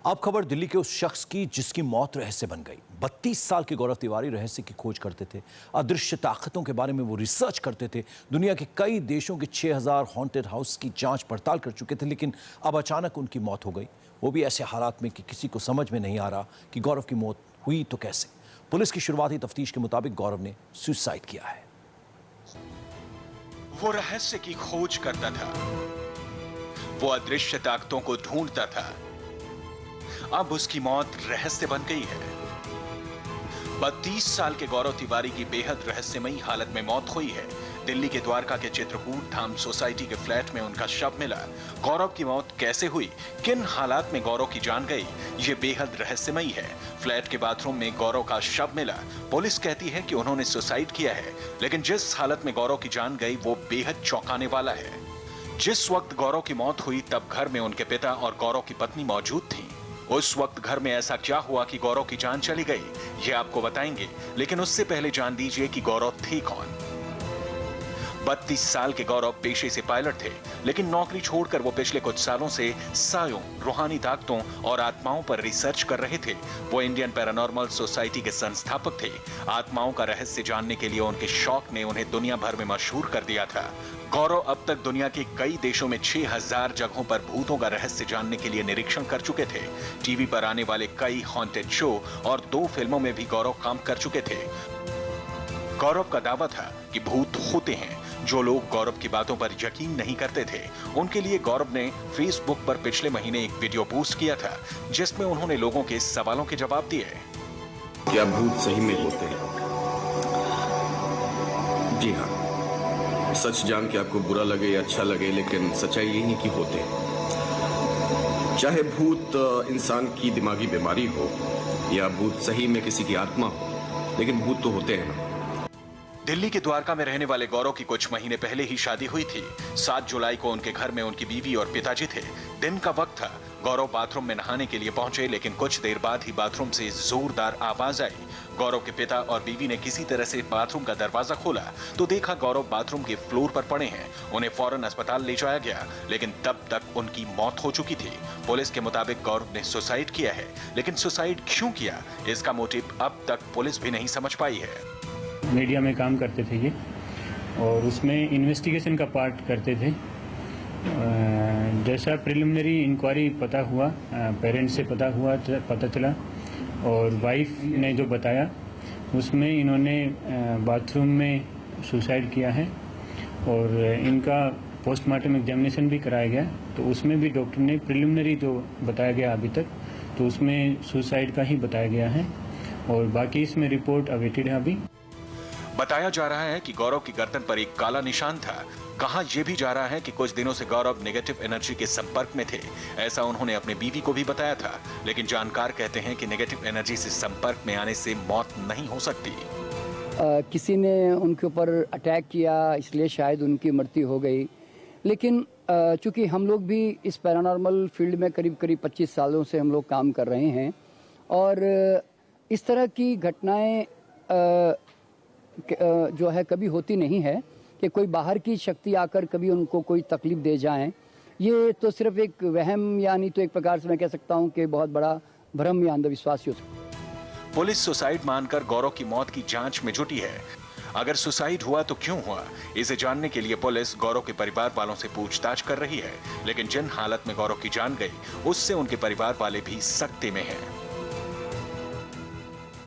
अब खबर दिल्ली के उस शख्स की जिसकी मौत रहस्य बन गई। 32 साल के गौरव तिवारी रहस्य की खोज करते थे, अदृश्य ताकतों के बारे में वो रिसर्च करते थे। दुनिया के कई देशों के 6000 हॉन्टेड हाउस की जांच पड़ताल कर चुके थे, लेकिन अब अचानक उनकी मौत हो गई। वो भी ऐसे हालात में कि किसी को समझ में नहीं आ रहा कि गौरव की मौत हुई तो कैसे। पुलिस की शुरुआती तफ्तीश के मुताबिक गौरव ने सुसाइड किया है। वो रहस्य की खोज करता था, वो अदृश्य ताकतों को ढूंढता था। अब उसकी मौत रहस्य बन गई है। 32 साल के गौरव तिवारी की बेहद रहस्यमयी हालत में मौत हुई है। दिल्ली के द्वारका के चित्रकूट धाम सोसाइटी के फ्लैट में उनका शव मिला। गौरव की मौत कैसे हुई, किन हालात में गौरव की जान गई, ये बेहद रहस्यमयी है। फ्लैट के बाथरूम में गौरव का शव मिला। पुलिस कहती है कि उन्होंने सुसाइड किया है, लेकिन जिस हालत में गौरव की जान गई वो बेहद चौंकाने वाला है। जिस वक्त गौरव की मौत हुई तब घर में उनके पिता और गौरव की पत्नी मौजूद थी। उस वक्त घर में ऐसा क्या हुआ कि गौरव की जान चली गई, ये आपको बताएंगे, लेकिन उससे पहले जान दीजिए कि गौरव थे कौन। 32 साल के गौरव पेशे से पायलट थे, लेकिन नौकरी छोड़कर वो पिछले कुछ सालों से सायों, रूहानी ताकतों और आत्माओं पर रिसर्च कर रहे थे। वो इंडियन पैरानॉर्मल सोसाइटी के संस्थापक थे। आत्माओं का रहस्य जानने के लिए उनके शौक ने उन्हें दुनिया भर में मशहूर कर दिया था। गौरव अब तक दुनिया के कई देशों में 6000 जगहों पर भूतों का रहस्य जानने के लिए निरीक्षण कर चुके थे। टीवी पर आने वाले कई हॉन्टेड शो और 2 फिल्मों में भी गौरव काम कर चुके थे। गौरव का दावा था कि भूत होते हैं। जो लोग गौरव की बातों पर यकीन नहीं करते थे, उनके लिए गौरव ने फेसबुक पर पिछले महीने एक वीडियो पोस्ट किया था, जिसमें उन्होंने लोगों के सवालों के जवाब दिए। क्या भूत सही में होते हैं? जी हाँ, सच जान के आपको बुरा लगे या अच्छा लगे, लेकिन सच्चाई यही कि होते हैं। चाहे भूत इंसान की दिमागी बीमारी हो या भूत सही में किसी की आत्मा हो, लेकिन भूत तो होते हैं ना। दिल्ली के द्वारका में रहने वाले गौरव की कुछ महीने पहले ही शादी हुई थी। 7 जुलाई को उनके घर में उनकी बीवी और पिताजी थे। दिन का वक्त था। गौरव बाथरूम में नहाने के लिए पहुंचे, लेकिन कुछ देर बाद ही बाथरूम से जोरदार आवाज आई। गौरव के पिता और बीवी ने किसी तरह से बाथरूम का दरवाजा खोला तो देखा गौरव बाथरूम के फ्लोर पर पड़े हैं। उन्हें फौरन अस्पताल ले जाया गया, लेकिन तब तक उनकी मौत हो चुकी थी। पुलिस के मुताबिक गौरव ने सुसाइड किया है, लेकिन सुसाइड क्यों किया, इसका मोटिव अब तक पुलिस भी नहीं समझ पाई है। मीडिया में काम करते थे ये, और उसमें इन्वेस्टिगेशन का पार्ट करते थे। जैसा प्रिलिमिनरी इंक्वायरी पता हुआ, पेरेंट्स से पता चला, और वाइफ ने जो बताया उसमें इन्होंने बाथरूम में सुसाइड किया है, और इनका पोस्टमार्टम एग्जामिनेशन भी कराया गया। तो उसमें भी डॉक्टर ने प्रिलिमिनरी जो बताया गया अभी तक, तो उसमें सुसाइड का ही बताया गया है, और बाकी इसमें रिपोर्ट अवेटेड है अभी। बताया जा रहा है कि गौरव की गर्दन पर एक काला निशान था। कहा यह भी जा रहा है कि कुछ दिनों से गौरव नेगेटिव एनर्जी के संपर्क में थे। ऐसा उन्होंने अपनी बीवी को भी बताया था, लेकिन जानकार कहते हैं कि नेगेटिव एनर्जी से संपर्क में आने से मौत नहीं हो सकती। किसी ने उनके ऊपर अटैक किया, इसलिए शायद उनकी मृत्यु हो गई। लेकिन चूंकि हम लोग भी इस पैरानॉर्मल फील्ड में करीब 25 सालों से हम लोग काम कर रहे हैं, और इस तरह की घटनाएं जो है कभी होती नहीं है कि कोई बाहर की शक्ति आकर कभी उनको कोई तकलीफ दे जाए। ये तो सिर्फ एक वहम, यानी तो एक प्रकार से मैं कह सकता हूं कि बहुत बड़ा भ्रम या अंधविश्वास हो सकता है। पुलिस सुसाइड मानकर गौरव की मौत की जांच में जुटी है। अगर सुसाइड हुआ तो क्यों हुआ, इसे जानने के लिए पुलिस गौरव के परिवार वालों से पूछताछ कर रही है, लेकिन जिन हालत में गौरव की जान गई उससे उनके परिवार वाले भी सकते में हैं।